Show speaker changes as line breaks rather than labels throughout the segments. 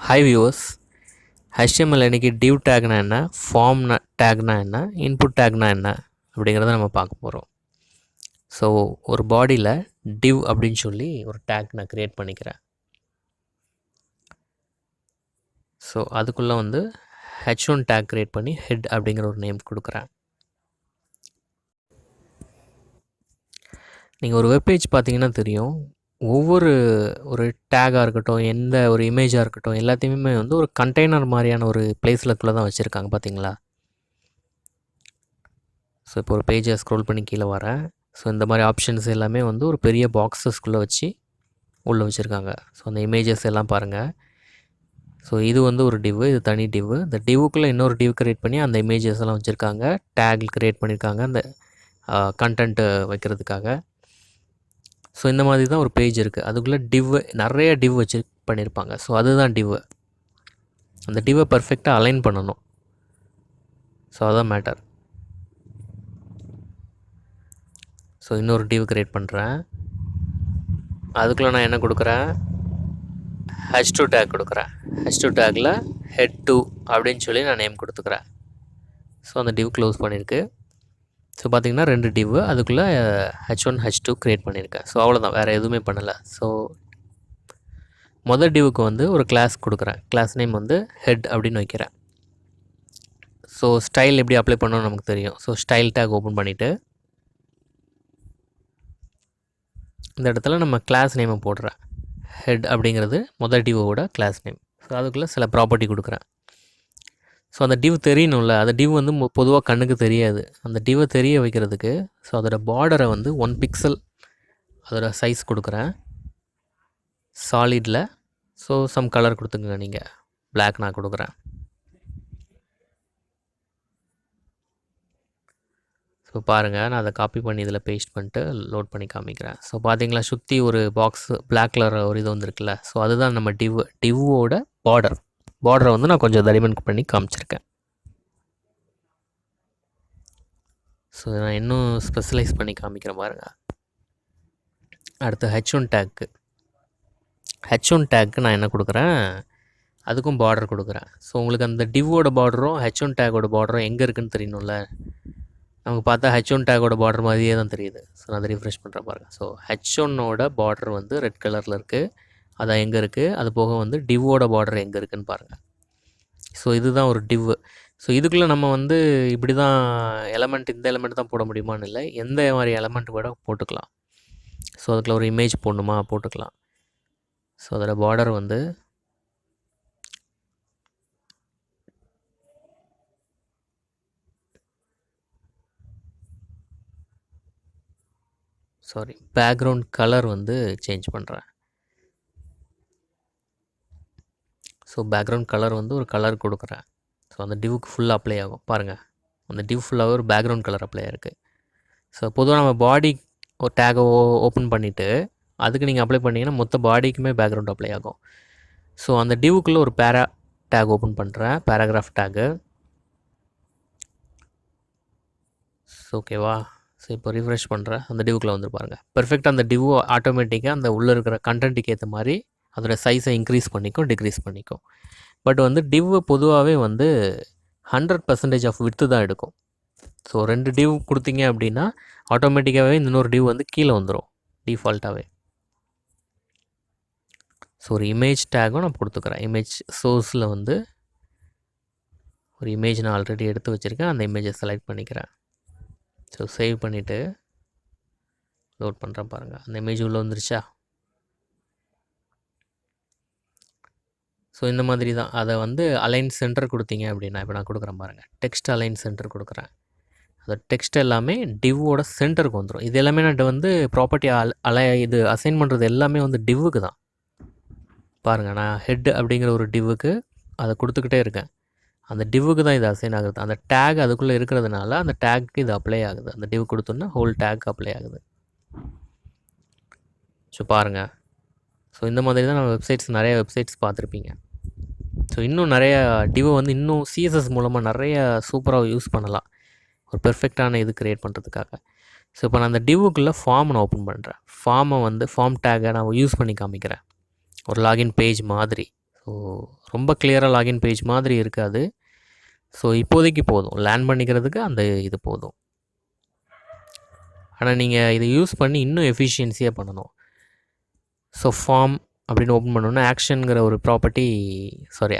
High viewers, HTML இன்றைக்கி div டேக்னா என்ன, form டேக்னா என்ன, இன்புட் டேக்னா என்ன அப்படிங்கிறத நம்ம பார்க்க போகிறோம். ஸோ ஒரு பாடியில் div அப்படின்னு சொல்லி ஒரு டேக் நான் க்ரியேட் பண்ணிக்கிறேன். ஸோ அதுக்குள்ளே வந்து h1 டேக் க்ரியேட் பண்ணி ஹெட் அப்படிங்கிற ஒரு நேம் கொடுக்குறேன். நீங்கள் ஒரு வெப்பேஜ் பார்த்தீங்கன்னா தெரியும், ஒவ்வொரு ஒரு டேகாக இருக்கட்டும், எந்த ஒரு இமேஜாக இருக்கட்டும், எல்லாத்தையுமே வந்து ஒரு கண்டெய்னர் மாதிரியான ஒரு பிளேஸ்லக்குள்ளே தான் வச்சுருக்காங்க பார்த்தீங்களா. ஸோ இப்போ ஒரு பேஜை ஸ்க்ரோல் பண்ணி கீழே வரேன். ஸோ இந்த மாதிரி ஆப்ஷன்ஸ் எல்லாமே வந்து ஒரு பெரிய பாக்ஸஸ்குள்ளே வச்சு உள்ளே வச்சுருக்காங்க. ஸோ அந்த இமேஜஸ் எல்லாம் பாருங்கள். ஸோ இது வந்து ஒரு டிவ்வு, இது தனி டிவ்வு. இந்த டிவ்வுக்குள்ளே இன்னொரு டிவ் க்ரியேட் பண்ணி அந்த இமேஜஸ் எல்லாம் வச்சுருக்காங்க. டேக் க்ரியேட் பண்ணியிருக்காங்க அந்த கண்டென்ட்டு வைக்கிறதுக்காக. ஸோ இந்த மாதிரி தான் ஒரு பேஜ் இருக்குது. அதுக்குள்ளே நிறைய டிவ் வச்சு பண்ணியிருப்பாங்க. ஸோ அதுதான் டிவ்வு. அந்த டிவ்வை பர்ஃபெக்டாக அலைன் பண்ணணும். ஸோ அதுதான் மேட்டர். ஸோ இன்னொரு டிவ் க்ரியேட் பண்ணுறேன். அதுக்குள்ளே நான் என்ன கொடுக்குறேன், h2 டேக் கொடுக்குறேன். h2 டேக்கில் head2 அப்படின்னு சொல்லி நான் நேம் கொடுத்துக்கிறேன். ஸோ அந்த டிவ் க்ளோஸ் பண்ணியிருக்கு. ஸோ பார்த்திங்கன்னா 2 டிவ், அதுக்குள்ளே h1 h2 க்ரியேட் பண்ணியிருக்கேன். ஸோ அவ்வளோதான், வேறு எதுவுமே பண்ணலை. ஸோ மொதல் டிவுக்கு வந்து ஒரு கிளாஸ் கொடுக்குறேன். கிளாஸ் நேம் வந்து ஹெட் அப்படின்னு வைக்கிறேன். ஸோ ஸ்டைல் எப்படி அப்ளை பண்ணணும்னு நமக்கு தெரியும். ஸோ ஸ்டைல் டேக் ஓப்பன் பண்ணிவிட்டு இந்த இடத்துல நம்ம கிளாஸ் நேமை போடுறேன். ஹெட் அப்படிங்கிறது மொதல் டிவோட கிளாஸ் நேம். ஸோ அதுக்குள்ளே சில ப்ராப்பர்ட்டி கொடுக்குறேன். ஸோ அந்த டிவ் தெரியணும்ல, அந்த டிவ் வந்து பொதுவாக கண்ணுக்கு தெரியாது. அந்த டிவை தெரிய வைக்கிறதுக்கு ஸோ அதோட பார்டரை வந்து 1 பிக்சல் அதோட சைஸ் கொடுக்குறேன் சாலிடில். ஸோ சம் கலர் கொடுத்துங்க, நீங்கள் பிளாக் நான் கொடுக்குறேன். ஸோ பாருங்கள், நான் அதை காப்பி பண்ணி இதில் பேஸ்ட் பண்ணிட்டு லோட் பண்ணி காமிக்கிறேன். ஸோ பார்த்தீங்களா, சுற்றி ஒரு பாக்ஸ் பிளாக் கலர் ஒரு இது வந்துருக்குல்ல. ஸோ அதுதான் நம்ம டிவ்வோட பார்டரை வந்து நான் கொஞ்சம் தடிமன் பண்ணி காமிச்சிருக்கேன். ஸோ நான் இன்னும் ஸ்பெஷலைஸ் பண்ணி காமிக்கிறேன் பாருங்கள். அடுத்து h1 டேக்கு நான் என்ன கொடுக்குறேன், அதுக்கும் பார்டர் கொடுக்குறேன். ஸோ உங்களுக்கு அந்த டிவ்வோட பார்டரும் h1 டேக்கோட பார்டரும் எங்கே இருக்குதுன்னு தெரியணும்ல. நமக்கு பார்த்தா h1 டேக்கோட பார்டர் மாதிரியே தான் தெரியுது. ஸோ நான் அதை ரிஃப்ரெஷ் பண்ணுறேன் பாருங்கள். ஸோ h1ஓட பார்டர் வந்து ரெட் கலரில் இருக்குது. அதான் எங்கே இருக்குது, அது போக வந்து டிவ்வோட பார்டர் எங்கே இருக்குதுன்னு பாருங்கள். ஸோ இதுதான் ஒரு டிவ். ஸோ இதுக்குள்ளே நம்ம வந்து இப்படி தான் இந்த எலமெண்ட் தான் போட முடியுமான்னு இல்லை, எந்த மாதிரி எலமெண்ட் கூட போட்டுக்கலாம். ஸோ அதுக்குள்ள ஒரு இமேஜ் போடணுமா போட்டுக்கலாம். ஸோ அதோட பார்டர் வந்து பேக்ரவுண்ட் கலர் வந்து சேஞ்ச் பண்ணுறேன். ஸோ பேக்ரவுண்ட் கலர் வந்து ஒரு கலர் கொடுக்குறேன். ஸோ அந்த டிவ்வுக்கு ஃபுல்லாக அப்ளை ஆகும் பாருங்கள். அந்த டிவ் ஃபுல்லாகவே ஒரு பேக்ரவுண்ட் கலர் அப்ளை ஆகிருக்கு. ஸோ பொதுவாக நம்ம பாடி ஒரு டேகை ஓப்பன் பண்ணிவிட்டு அதுக்கு நீங்கள் அப்ளை பண்ணிங்கன்னா மொத்த பாடிக்குமே பேக்ரவுண்ட் அப்ளை ஆகும். ஸோ அந்த டிவ்வுக்குள்ளே ஒரு டேக் ஓப்பன் பண்ணுறேன், பேராகிராஃப் டேகு. ஓகேவா. ஸோ இப்போ ரிஃப்ரெஷ் பண்ணுறேன், அந்த டிவ்வுக்குள்ளே வந்து பாருங்கள். பெர்ஃபெக்டாக அந்த டிவ் ஆட்டோமேட்டிக்காக அந்த உள்ளே இருக்கிற கண்டென்ட்டுக்கு ஏற்ற மாதிரி அதோடய சைஸை இன்க்ரீஸ் பண்ணிக்கும், டிக்ரீஸ் பண்ணிக்கும். பட் வந்து டிவ் பொதுவாகவே வந்து 100% ஆஃப் விட்த்து தான் எடுக்கும். ஸோ 2 டிவ் கொடுத்தீங்க அப்படின்னா ஆட்டோமேட்டிக்காகவே இன்னொரு டிவ் வந்து கீழே வந்துடும் டிஃபால்ட்டாகவே. ஸோ ஒரு இமேஜ் டேக்கும் நான் கொடுத்துக்கிறேன். இமேஜ் சோர்ஸில் வந்து ஒரு இமேஜ் நான் ஆல்ரெடி எடுத்து வச்சுருக்கேன். அந்த இமேஜை செலக்ட் பண்ணிக்கிறேன். ஸோ சேவ் பண்ணிவிட்டு லோட் பண்ணுறேன் பாருங்கள். அந்த இமேஜ் உள்ளே வந்துருச்சா. ஸோ இந்த மாதிரி தான் அதை வந்து அலைன் சென்டர் கொடுத்தீங்க அப்படின்னா, இப்போ நான் கொடுக்குறேன் பாருங்கள், டெக்ஸ்ட் அலைன் சென்டர் கொடுக்குறேன். அந்த டெக்ஸ்ட் எல்லாமே டிவ்வோட சென்டருக்கு வந்துடும். இது எல்லாமே நான் வந்து ப்ராப்பர்ட்டி இது அசைன் பண்ணுறது எல்லாமே வந்து டிவ்வுக்கு தான். பாருங்கள், நான் ஹெட் அப்படிங்கிற ஒரு டிவ்வுக்கு அதை கொடுத்துக்கிட்டே இருக்கேன். அந்த டிவ்வுக்கு தான் இது அசைன் ஆகுது. அந்த டேக் அதுக்குள்ளே இருக்கிறதுனால அந்த டேக்கு இது அப்ளை ஆகுது. அந்த டிவ் கொடுத்தோன்னா ஹோல் டேக் அப்ளை ஆகுது. ஸோ பாருங்கள். ஸோ இந்த மாதிரி தான் நம்ம நிறைய வெப்சைட்ஸ் பார்த்துருப்பீங்க. ஸோ இன்னும் நிறையா டிவை வந்து இன்னும் CSS மூலமாக நிறைய சூப்பராக யூஸ் பண்ணலாம், ஒரு பெர்ஃபெக்டான இது க்ரியேட் பண்ணுறதுக்காக. ஸோ இப்போ நான் அந்த டிவ்வுக்குள்ளே ஃபார்ம் நான் ஓப்பன் பண்ணுறேன். ஃபார்மை வந்து ஃபார்ம் டேக்கை நான் யூஸ் பண்ணி காமிக்கிறேன், ஒரு லாகின் பேஜ் மாதிரி. ஸோ ரொம்ப கிளியராக லாகின் பேஜ் மாதிரி இருக்காது. ஸோ இப்போதைக்கு போதும். லேர்ன் பண்ணிக்கிறதுக்கு அந்த இது போதும். ஆனால் நீங்கள் இதை யூஸ் பண்ணி இன்னும் எஃபிஷியன்சியாக பண்ணணும். ஸோ ஃபார்ம் அப்படின்னு ஓப்பன் பண்ணோன்னா ஆக்ஷனுங்கிற ஒரு ப்ராப்பர்ட்டி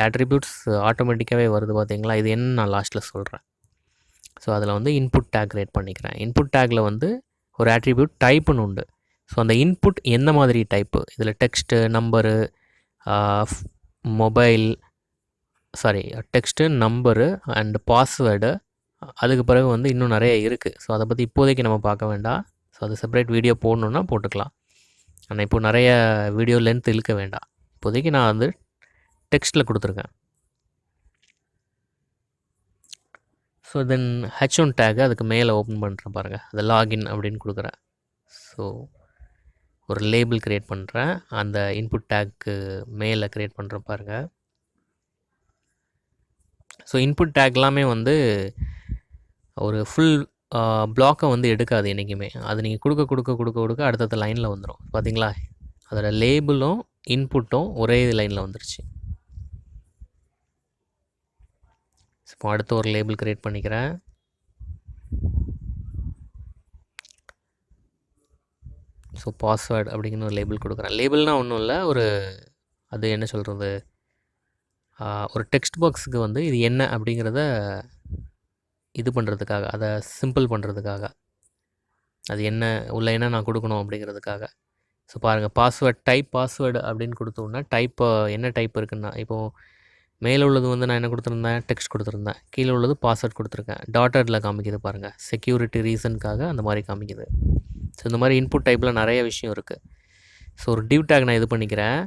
ஆட்ரிபியூட்ஸ் ஆட்டோமேட்டிக்காகவே வருது பார்த்தீங்களா? இது என்ன நான் லாஸ்ட்டில் சொல்கிறேன். ஸோ அதில் வந்து இன்புட் டேக் கிரியேட் பண்ணிக்கிறேன். இன்புட் டேக்கில் வந்து ஒரு ஆட்ரிபியூட் டைப்புன்னு உண்டு. ஸோ அந்த இன்புட் எந்த மாதிரி டைப்பு, இதில் text, number, mobile text, number and password, அதுக்கு பிறகு வந்து இன்னும் நிறைய இருக்குது. ஸோ அதை பற்றி இப்போதைக்கு நம்ம பார்க்க வேண்டாம். ஸோ அது செப்பரேட் வீடியோ போடணுன்னா போட்டுக்கலாம். ஆனால் இப்போ நிறைய வீடியோ லென்த் இழுக்க வேண்டாம். இப்போதைக்கு நான் வந்து டெக்ஸ்ட்டில் கொடுத்துருக்கேன். ஸோ தென் H1 டேக் அதுக்கு மேலே ஓப்பன் பண்ணுறேன் பாருங்கள். அதை லாகின் அப்படின்னு கொடுக்குறேன். ஸோ ஒரு லேபிள் க்ரியேட் பண்ணுறேன். அந்த இன்புட் டேக்கு மேலே க்ரியேட் பண்ணுறேன் பாருங்கள். ஸோ இன்புட் டேக் எல்லாமே வந்து ஒரு ஃபுல் பிளாக்கை வந்து எடுக்காது என்றைக்குமே. அது நீங்கள் கொடுக்க அடுத்தடுத்த லைனில் வந்துடும். பார்த்தீங்களா? அதோட லேபிளும் இன்புட்டும் ஒரே லைனில் வந்துருச்சு. இப்போ அடுத்த ஒரு லேபிள் க்ரியேட் பண்ணிக்கிறேன். ஸோ பாஸ்வேர்டு அப்படிங்கிற ஒரு லேபிள் கொடுக்குறேன். லேபிள்னால் ஒன்றும் இல்லை, அது என்ன சொல்கிறது, ஒரு டெக்ஸ்ட் பாக்ஸுக்கு வந்து இது என்ன அப்படிங்கிறத இது பண்ணுறதுக்காக, அதை சிம்பிள் பண்ணுறதுக்காக, அது என்ன உள்ள என்ன நான் கொடுக்கணும் அப்படிங்கிறதுக்காக. ஸோ பாருங்கள், பாஸ்வேர்டு அப்படின்னு கொடுத்தோன்னா என்ன டைப் இருக்குன்னா, இப்போது மேலே உள்ளது வந்து நான் என்ன கொடுத்துருந்தேன், டெக்ஸ்ட் கொடுத்துருந்தேன். கீழே உள்ளது பாஸ்வேர்ட் கொடுத்துருக்கேன். டாட்டரில் காமிக்குது பாருங்கள், செக்யூரிட்டி ரீசனுக்காக அந்த மாதிரி காமிக்குது. ஸோ இந்த மாதிரி இன்புட் டைப்பில் நிறைய விஷயம் இருக்குது. ஸோ ஒரு டிவ் டேக் நான் இது பண்ணிக்கிறேன்.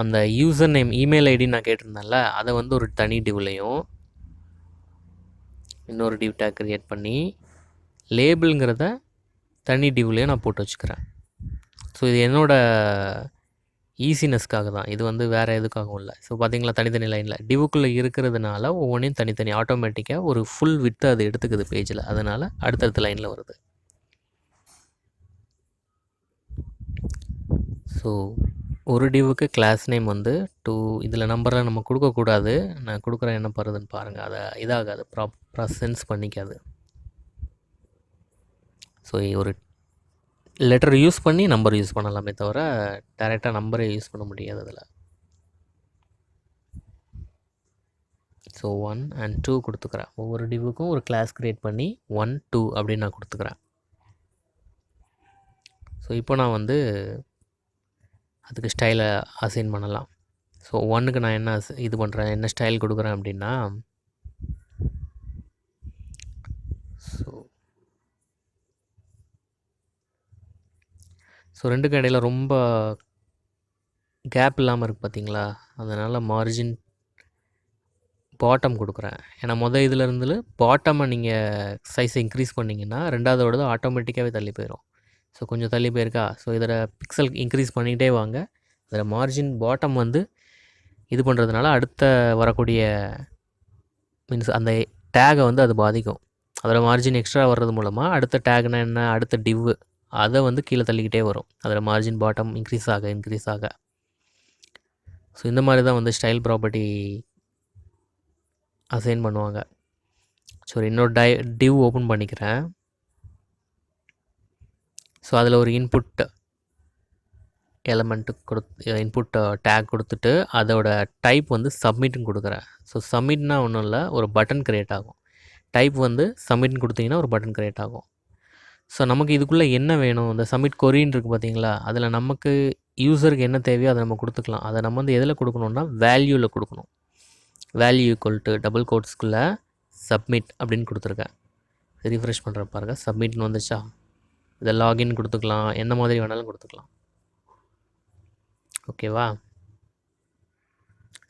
அந்த யூசர் நேம், இமெயில் ஐடி நான் கேட்டிருந்தேன்ல, அதை வந்து ஒரு தனி டிவ்லையும் இன்னொரு டிவ் டேக் க்ரியேட் பண்ணி லேபிள்ங்கிறத தனி டிவ்லையும் நான் போட்டு வச்சுக்கிறேன். ஸோ இது என்னோடய ஈஸினஸ்க்காக தான், இது வந்து வேறு எதுக்காகவும் இல்லை. ஸோ பார்த்தீங்களா, தனித்தனி லைனில் டிவுக்குள்ளே இருக்கிறதுனால ஒவ்வொன்றையும் தனித்தனி ஆட்டோமேட்டிக்காக ஒரு ஃபுல் வித்து அது எடுத்துக்குது பேஜில். அதனால் அடுத்தடுத்த லைனில் வருது. ஸோ ஒரு டிவுக்கு கிளாஸ் நேம் வந்து 2, இதில் நம்பரில் நம்ம கொடுக்கக்கூடாது. நான் கொடுக்குறேன் என்ன பருதுன்னு பாருங்கள். அதை இதாகாது, ப்ராப்பராக சென்ஸ் பண்ணிக்காது. ஸோ ஒரு லெட்டர் யூஸ் பண்ணி நம்பர் யூஸ் பண்ணலாமே தவிர டைரெக்டாக நம்பரே யூஸ் பண்ண முடியாது அதில். ஸோ 1 and 2 கொடுத்துக்கிறேன். ஒவ்வொரு டிவுக்கும் ஒரு கிளாஸ் க்ரியேட் பண்ணி 1, 2 அப்படின்னு நான் கொடுத்துக்கிறேன். ஸோ இப்போ நான் வந்து அதுக்கு ஸ்டைலை அசைன் பண்ணலாம். ஸோ 1க்கு நான் என்ன இது பண்ணுறேன், என்ன ஸ்டைல் கொடுக்குறேன் அப்படின்னா, ஸோ ரெண்டுக்கும் இடையில ரொம்ப கேப் இல்லாமல் இருக்குது பார்த்தீங்களா? அதனால் மார்ஜின் பாட்டம் கொடுக்குறேன். ஏன்னா இதில் பாட்டமை நீங்கள் சைஸை இன்க்ரீஸ் பண்ணிங்கன்னா ரெண்டாவதோடது ஆட்டோமேட்டிக்காகவே தள்ளி போயிடும். ஸோ கொஞ்சம் தள்ளி போயிருக்கா. ஸோ இதில் பிக்சல் இன்க்ரீஸ் பண்ணிகிட்டே வாங்க. அதில் மார்ஜின் பாட்டம் வந்து இது பண்ணுறதுனால அடுத்த வரக்கூடிய மீன்ஸ் அந்த டேகை வந்து அது பாதிக்கும். அதில் மார்ஜின் எக்ஸ்ட்ரா வர்றது மூலமாக அடுத்த டேக்னா என்ன, அடுத்த டிவ் அதை வந்து கீழே தள்ளிக்கிட்டே வரும். அதில் மார்ஜின் பாட்டம் இன்க்ரீஸ் ஆக. ஸோ இந்த மாதிரி தான் வந்து ஸ்டைல் ப்ராப்பர்ட்டி அசைன் பண்ணுவாங்க. ஸோ இன்னொரு டிவ் ஓப்பன் பண்ணிக்கிறேன். ஸோ அதில் ஒரு இன்புட் எலமெண்ட்டு இன்புட் டேக் கொடுத்துட்டு அதோட டைப் வந்து சப்மிட்னு கொடுக்குறேன். ஸோ சப்மிட்னா ஒன்றும் இல்லை, ஒரு பட்டன் க்ரியேட் ஆகும். டைப் வந்து சப்மிட்னு கொடுத்தீங்கன்னா ஒரு பட்டன் க்ரியேட் ஆகும். ஸோ நமக்கு இதுக்குள்ளே என்ன வேணும், இந்த சப்மிட் கொரின்னு இருக்குது பார்த்தீங்களா, அதில் நமக்கு யூஸருக்கு என்ன தேவையோ அதை நம்ம கொடுத்துக்கலாம். அதை நம்ம வந்து எதில் கொடுக்கணுன்னா வேல்யூவில் கொடுக்கணும். வேல்யூ ஈக்குவல் டு டபுள் கோட்ஸ்குள்ளே சப்மிட் அப்படின்னு கொடுத்துருக்கேன். ரீஃப்ரெஷ் பண்ணுற பாருங்கள், சப்மிட்னு வந்துச்சா. இதை லாகின் கொடுத்துக்கலாம், எந்த மாதிரி வேணாலும் கொடுத்துக்கலாம். ஓகேவா?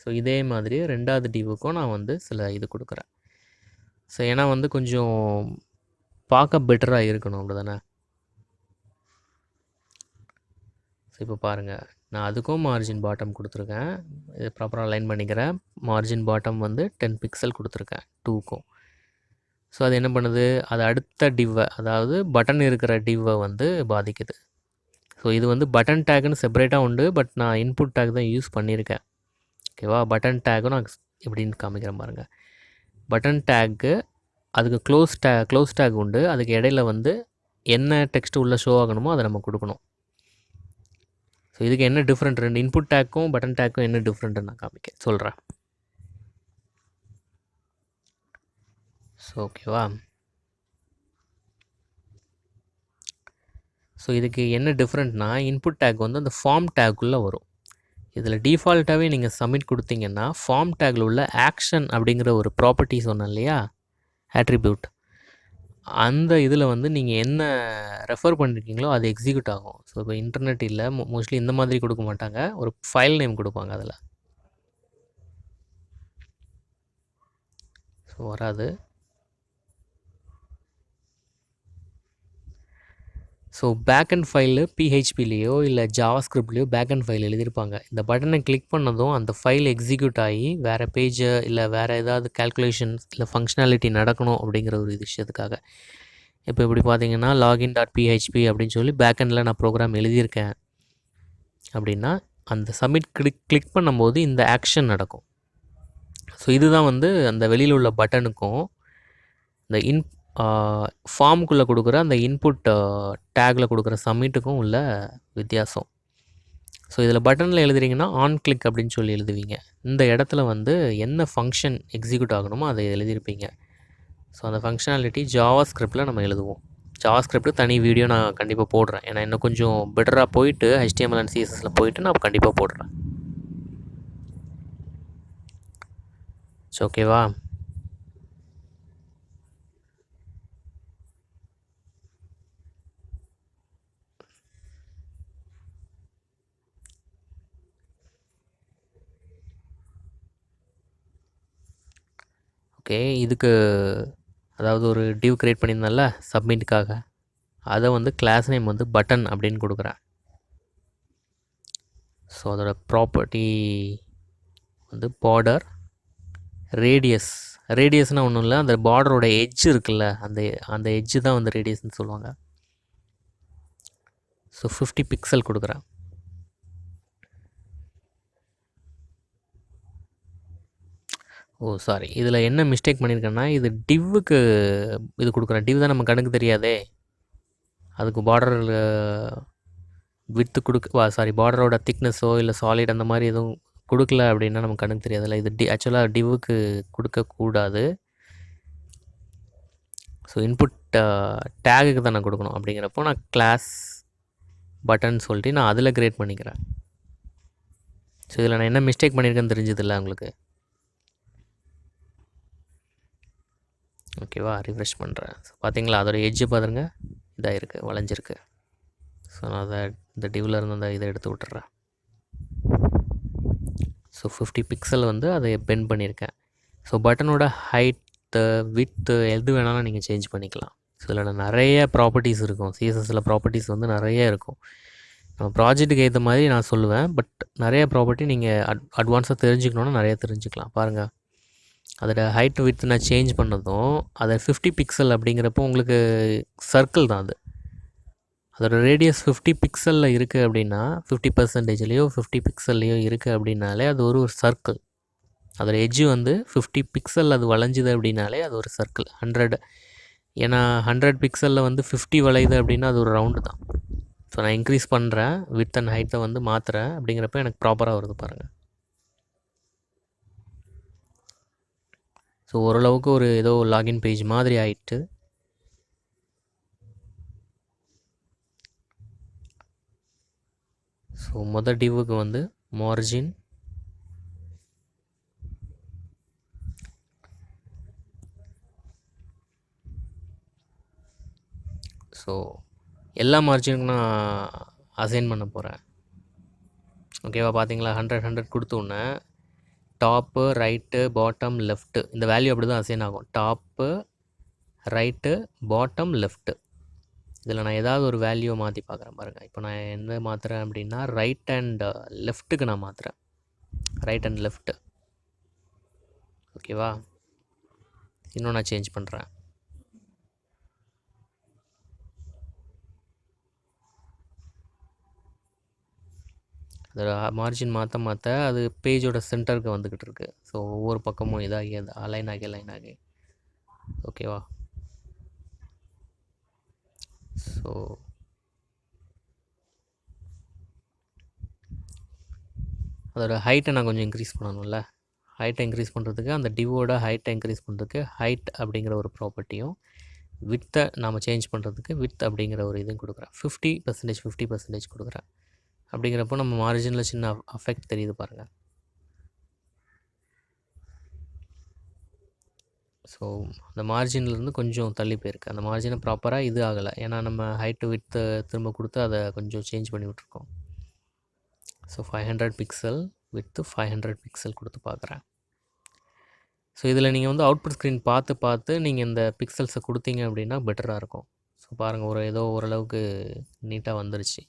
ஸோ இதே மாதிரி ரெண்டாவது டிவுக்கும் நான் வந்து சில இது கொடுக்குறேன். ஸோ ஏன்னா வந்து கொஞ்சம் பார்க்க பெட்டராக இருக்கணும், அப்படி தானே? ஸோ இப்போ பாருங்கள், நான் அதுக்கும் மார்ஜின் பாட்டம் கொடுத்துருக்கேன். இது ப்ராப்பராக அலைன் பண்ணிக்கிறேன். மார்ஜின் பாட்டம் வந்து 10 பிக்சல் கொடுத்துருக்கேன் 2க்கும். ஸோ அது என்ன பண்ணுது, அது அடுத்த டிவ்வை, அதாவது பட்டன் இருக்கிற டிவ்வை வந்து பாதிக்குது. ஸோ ஸோ இது வந்து பட்டன் டேக்னு செப்பரேட்டாக உண்டு. பட் நான் இன்புட் டேக் தான் யூஸ் பண்ணியிருக்கேன். ஓகேவா? பட்டன் டேக்கும் நான் எப்படின்னு காமிக்கிறேன் பாருங்கள். பட்டன் டேக்கு அதுக்கு க்ளோஸ் டேக் உண்டு. அதுக்கு இடையில வந்து என்ன டெக்ஸ்ட் உள்ள ஷோ ஆகணுமோ அதை நம்ம கொடுக்கணும். ஸோ இதுக்கு என்ன டிஃப்ரெண்ட், ரெண்டு இன்புட் டேக்கும் பட்டன் டேக்கும் என்ன டிஃப்ரெண்ட்டுன்னு நான் சொல்கிறேன். ஸோ ஓகேவா? ஸோ இதுக்கு என்ன டிஃப்ரெண்ட்னா, இன்புட் டேக் வந்து அந்த ஃபார்ம் டேக்குள்ளே வரும். இதில் டிஃபால்ட்டாகவே நீங்கள் சப்மிட் கொடுத்தீங்கன்னா ஃபார்ம் டேக்கில் உள்ள ஆக்ஷன் அப்படிங்கிற ஒரு ப்ராப்பர்ட்டி சொன்னேன் இல்லையா, ஆட்ரிபியூட், அந்த இதில் வந்து நீங்கள் என்ன ரெஃபர் பண்ணியிருக்கீங்களோ அது எக்ஸிக்யூட் ஆகும். ஸோ இப்போ இன்டர்நெட் இல்லை, மோஸ்ட்லி இந்த மாதிரி கொடுக்க மாட்டாங்க, ஒரு ஃபைல் நேம் கொடுப்பாங்க அதில். ஸோ வராது. ஸோ பேக்அண்ட் ஃபைலு பிஹெச்பிலேயோ இல்லை ஜாவாஸ்கிரிப்ட்லேயோ பேக்அண்ட் ஃபைல் எழுதியிருப்பாங்க. இந்த பட்டனை கிளிக் பண்ணதும் அந்த ஃபைல் எக்ஸிக்யூட் ஆகி வேறு பேஜை இல்லை வேறு ஏதாவது கேல்குலேஷன்ஸ் இல்லை ஃபங்க்ஷனாலிட்டி நடக்கணும் அப்படிங்கிற ஒரு விஷயத்துக்காக. இப்போ இப்படி பார்த்தீங்கன்னா login.php அப்படின்னு சொல்லி பேக்அண்டில் நான் ப்ரோக்ராம் எழுதியிருக்கேன் அப்படின்னா அந்த சப்மிட் கிளிக் பண்ணும்போது இந்த ஆக்ஷன் நடக்கும். ஸோ இதுதான் வந்து அந்த வெளியில் உள்ள பட்டனுக்கும் இந்த ஃபார்முக்குள்ளே கொடுக்குற அந்த இன்புட் டேக்கில் கொடுக்குற சப்மிட்டுக்கும் உள்ள வித்தியாசம். ஸோ இதில் பட்டனில் எழுதுறீங்கன்னா ஆன் கிளிக் அப்படின்னு சொல்லி எழுதுவீங்க. இந்த இடத்துல வந்து என்ன ஃபங்க்ஷன் எக்ஸிக்யூட் ஆகணுமோ அதை எழுதியிருப்பீங்க. ஸோ அந்த ஃபங்க்ஷனாலிட்டி ஜாவாஸ்கிரிப்டில் நம்ம எழுதுவோம். ஜாவாஸ்கிரிப்ட் தனி வீடியோ நான் கண்டிப்பாக போடுறேன். ஏன்னா இன்னும் கொஞ்சம் பெட்டராக போயிட்டு HTML அண்ட் CSSல போயிட்டு நான் கண்டிப்பாக போடுறேன். ஸோ ஓகேவா? ஓகே, இதுக்கு அதாவது ஒரு டிவ் க்ரியேட் பண்ணியிருந்தேன்ல சப்மிட்டுக்காக, அதை வந்து கிளாஸ் நேம் வந்து பட்டன் அப்படின்னு கொடுக்குறேன். ஸோ அதோட ப்ராப்பர்ட்டி வந்து பார்டர் ரேடியஸ்னால் ஒன்றும் இல்லை, அந்த பார்டரோட எட்ஜ் இருக்குல்ல, அந்த எட்ஜு தான் வந்து ரேடியஸ்ன்னு சொல்லுவாங்க. ஸோ 50 பிக்சல் கொடுக்குறேன். சாரி, இதில் என்ன மிஸ்டேக் பண்ணியிருக்கேன்னா, இது டிவ்வுக்கு இது கொடுக்குறேன். டிவ் தான் நம்ம கணக்கு தெரியாதே, அதுக்கு பார்டர் வித்து பார்டரோட திக்னஸோ இல்லை சாலிட் அந்த மாதிரி எதுவும் கொடுக்கல அப்படின்னா நமக்கு கணக்கு தெரியாதுல்ல. இது ஆக்சுவலாக டிவ்வுக்கு கொடுக்கக்கூடாது. ஸோ இன்புட் டேகுக்கு தான் நான் கொடுக்கணும். அப்படிங்கிறப்போ நான் கிளாஸ் பட்டன் சொல்லிட்டு நான் அதில் க்ரியேட் பண்ணிக்கிறேன். ஸோ இதில் நான் என்ன மிஸ்டேக் பண்ணியிருக்கேன்னு தெரிஞ்சதில்லை உங்களுக்கு. ஓகேவா? ரிஃப்ரெஷ் பண்ணுறேன். ஸோ பார்த்தீங்களா, அதோட எட்ஜு பாருங்க, இதாக இருக்குது, வளைஞ்சிருக்கு. ஸோ நான் அதை இந்த டிவ்வில் இருந்து அந்த இதை எடுத்து விட்டுறேன். ஸோ 50 பிக்சல் வந்து அதை பெண்ட் பண்ணியிருக்கேன். ஸோ பட்டனோட ஹைட்டு வித்து எது வேணாலும் நீங்கள் சேஞ்ச் பண்ணிக்கலாம். ஸோ இதில் நிறைய ப்ராப்பர்ட்டிஸ் இருக்கும். சிஎஸ்எஸில் ப்ராப்பர்ட்டிஸ் வந்து நிறைய இருக்கும். நம்ம ப்ராஜெக்ட்டுக்கு ஏற்ற மாதிரி நான் சொல்லுவேன். பட் நிறைய ப்ராப்பர்ட்டி நீங்கள் அட்வான்ஸாக தெரிஞ்சுக்கணுன்னா நிறைய தெரிஞ்சுக்கலாம். பாருங்கள், அதோட ஹைட் வித் நான் சேஞ்ச் பண்ணதும் அதை 50 பிக்சல் அப்படிங்கிறப்போ உங்களுக்கு சர்க்கிள் தான் அது. அதோட ரேடியஸ் 50 பிக்சலில் இருக்குது அப்படின்னா 50%லேயோ 50 பிக்சல்லையோ இருக்குது அப்படின்னாலே அது ஒரு சர்க்கிள். அதோட எட்ஜு வந்து 50 பிக்சல் அது வளைஞ்சுது அப்படின்னாலே அது ஒரு சர்க்கிள். 100, ஏன்னா 100 பிக்சலில் வந்து 50 வளையுது அப்படின்னா அது ஒரு ரவுண்டு தான். ஸோ நான் இன்க்ரீஸ் பண்ணுறேன், வித் அண்ட் ஹைட்டை வந்து மாற்றுறேன். அப்படிங்கிறப்ப எனக்கு ப்ராப்பராக வருது பாருங்கள். ஸோ ஓரளவுக்கு ஒரு ஏதோ லாகின் பேஜ் மாதிரி ஆயிட்டு. ஸோ மொதல் டிவ்வுக்கு வந்து மார்ஜின், ஸோ எல்லா மார்ஜினுக்கும் நான் அசைன் பண்ண போகிறேன். ஓகேவா? பார்த்தீங்களா, 100 கொடுத்தோன்னே டாப்பு, ரைட்டு, பாட்டம், லெஃப்ட்டு, இந்த வேல்யூ அப்படி தான் அசைன் ஆகும். Top, right, bottom, left. இதில் நான் ஏதாவது ஒரு வேல்யூவை மாற்றி பார்க்குறேன் பாருங்கள். இப்போ நான் என்ன மாற்றுறேன் அப்படின்னா ரைட் அண்ட் லெஃப்ட்டுக்கு நான் மாற்றுறேன். Right and left. ஓகேவா? இன்னும் நான் சேஞ்ச் பண்ணுறேன். அதோட மார்ஜின் மாற்ற மாற்ற அது பேஜோட சென்டருக்கு வந்துக்கிட்டு இருக்கு. ஸோ ஒவ்வொரு பக்கமும் இதாகி அது அலைன் ஆகி ஓகேவா? ஸோ அதோட ஹைட்டை நான் கொஞ்சம் இன்க்ரீஸ் பண்ணணும்ல. ஹைட்டை இன்க்ரீஸ் பண்ணுறதுக்கு அந்த டிவோட ஹைட்டை இன்க்ரீஸ் பண்ணுறதுக்கு ஹைட் அப்படிங்கிற ஒரு ப்ராப்பர்ட்டியும், வித்தை நாம் சேஞ்ச் பண்ணுறதுக்கு வித் அப்படிங்கிற ஒரு இதுவும் கொடுக்குறேன். 50% 50% கொடுக்குறேன். அப்படிங்கிறப்போ நம்ம மார்ஜினில் சின்ன அஃபெக்ட் தெரியுது பாருங்கள். ஸோ அந்த மார்ஜின்லேருந்து கொஞ்சம் தள்ளி போயிருக்கு. அந்த மார்ஜினை ப்ராப்பராக இது ஆகலை. ஏன்னா நம்ம ஹைட்டு வித்து திரும்ப கொடுத்து அதை கொஞ்சம் சேஞ்ச் பண்ணி விட்ருக்கோம். ஸோ 500 பிக்சல் வித்து 500 பிக்சல் கொடுத்து பார்க்குறேன். ஸோ இதில் நீங்கள் வந்து அவுட்புட் ஸ்க்ரீன் பார்த்து நீங்கள் இந்த பிக்சல்ஸை கொடுத்தீங்க அப்படின்னா பெட்டராக இருக்கும். ஸோ பாருங்கள், ஏதோ ஓரளவுக்கு நீட்டாக வந்துருச்சு.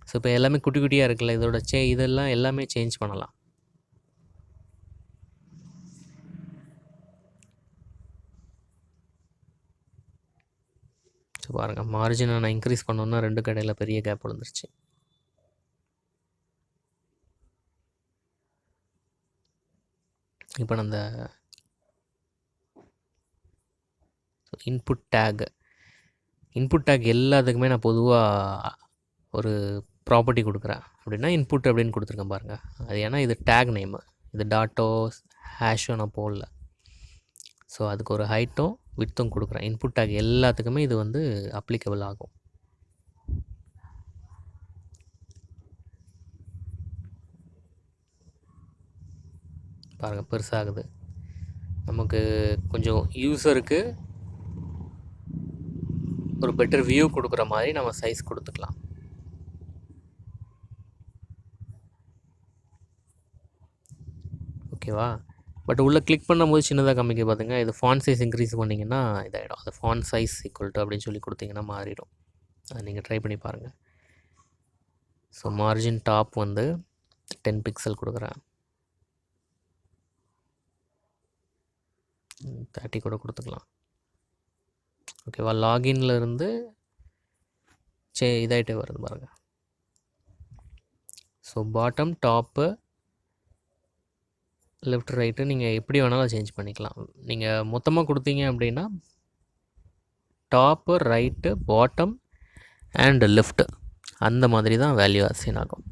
ஸோ இப்போ எல்லாமே குட்டி குட்டியாக இருக்குல்ல, இதோட இதெல்லாம் எல்லாமே சேஞ்ச் பண்ணலாம். ஸோ பாருங்கள், மார்ஜினை நான் இன்க்ரீஸ் பண்ணோன்னா 2 கடையில் பெரிய கேப் விழுந்துருச்சு. இப்போ நான் அந்த இன்புட் டேக் எல்லாத்துக்குமே நான் பொதுவாக ஒரு ப்ராப்பர்ட்டி கொடுக்குறேன். அப்படின்னா இன்புட் அப்படின்னு கொடுத்துருக்கேன் பாருங்கள். அது ஏன்னா இது டேக் நேமு, இது டாட்டோ ஹேஷோ நான் போடல. ஸோ அதுக்கு ஒரு ஹைட்டும் வித்தும் கொடுக்குறேன். இன்புட் டேக் எல்லாத்துக்குமே இது வந்து அப்ளிகபிள் ஆகும். பாருங்கள், பெருசாகுது. நமக்கு கொஞ்சம் யூஸருக்கு ஒரு பெட்டர் வியூ கொடுக்குற மாதிரி நம்ம சைஸ் கொடுத்துக்கலாம். ஓகேவா? பட் உள்ளே கிளிக் பண்ணும்போது சின்னதாக காமிக்க பார்த்துங்க. இது ஃபாண்ட் சைஸ் இன்க்ரீஸ் பண்ணிங்கன்னா இதாகிடும். அது ஃபாண்ட் சைஸ் ஈக்குவல் டு அப்படின்னு சொல்லி கொடுத்தீங்கன்னா மாறிடும். அதை நீங்கள் ட்ரை பண்ணி பாருங்கள். ஸோ மார்ஜின் டாப் வந்து 10 பிக்சல் கொடுக்குறேன். 30 கூட கொடுத்துக்கலாம். ஓகேவா? லாகின்ல இருந்து இதாகிட்டே வருது பாருங்கள். So bottom top left right நீங்கள் எப்படி வேணாலும் சேஞ்ச் பண்ணிக்கலாம். நீங்கள் மொத்தமாக கொடுத்தீங்க அப்படின்னா top right bottom and left அந்த மாதிரி தான் வேல்யூ அசைன் ஆகும்.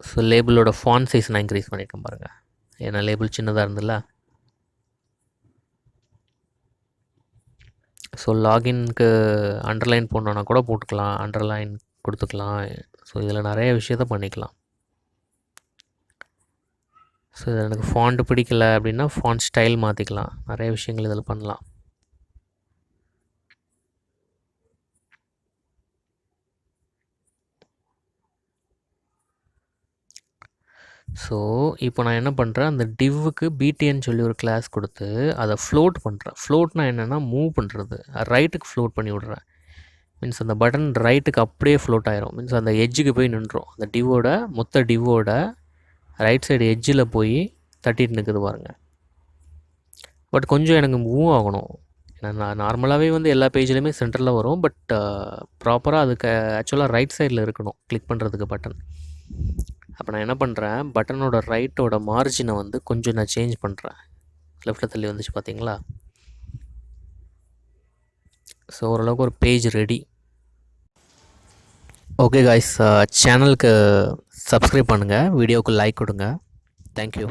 ஸோ லேபிளோட ஃபாண்ட் சைஸ் நான் இன்க்ரீஸ் பண்ணியிருக்கேன் பாருங்கள். ஏன்னா லேபிள் சின்னதாக இருந்ததில்ல. ஸோ லாகின்க்கு அண்டர்லைன் போடணுன்னா கூட போட்டுக்கலாம், அண்டர்லைன் கொடுத்துக்கலாம். ஸோ இதில் நிறைய விஷயத்த பண்ணிக்கலாம். ஸோ இது எனக்கு ஃபாண்ட் பிடிக்கல அப்படின்னா ஃபாண்ட் ஸ்டைல் மாற்றிக்கலாம். நிறைய விஷயங்கள் இதில் பண்ணலாம். ஸோ இப்போ நான் என்ன பண்ணுறேன், அந்த டிவ்வுக்கு பிடிஎன்னு சொல்லி ஒரு கிளாஸ் கொடுத்து அதை ஃப்ளோட் பண்ணுறேன். ஃப்ளோட்னா என்னென்னா மூவ் பண்ணுறது. ரைட்டுக்கு ஃப்ளோட் பண்ணி விட்றேன். மீன்ஸ் அந்த பட்டன் ரைட்டுக்கு அப்படியே ஃப்ளோட் ஆயிரும். மீன்ஸ் அந்த எட்ஜுக்கு போய் நின்றோம். அந்த மொத்த டிவ்வோட ரைட் சைடு எட்ஜில் போய் தட்டிட்டு நிற்குது பாருங்கள். பட் கொஞ்சம் எனக்கு மூவ் ஆகணும். ஏன்னா நான் நார்மலாகவே வந்து எல்லா பேஜ்லேயுமே சென்டரில் வரும். பட் ப்ராப்பராக அதுக்கு ஆக்சுவலாக ரைட் சைடில் இருக்கணும் கிளிக் பண்ணுறதுக்கு பட்டன். அப்போ நான் என்ன பண்ணுறேன், பட்டனோட ரைட்டோட மார்ஜினை வந்து கொஞ்சம் நான் சேஞ்ச் பண்ணுறேன். லெஃப்ட்டில் தள்ளி வந்துச்சு பார்த்தீங்களா? ஸோ ஓரளவுக்கு ஒரு பேஜ் ரெடி. ஓகே காய்ஸ், சேனலுக்கு சப்ஸ்கிரைப் பண்ணுங்கள், வீடியோவுக்கு லைக் கொடுங்க. தேங்க்யூ.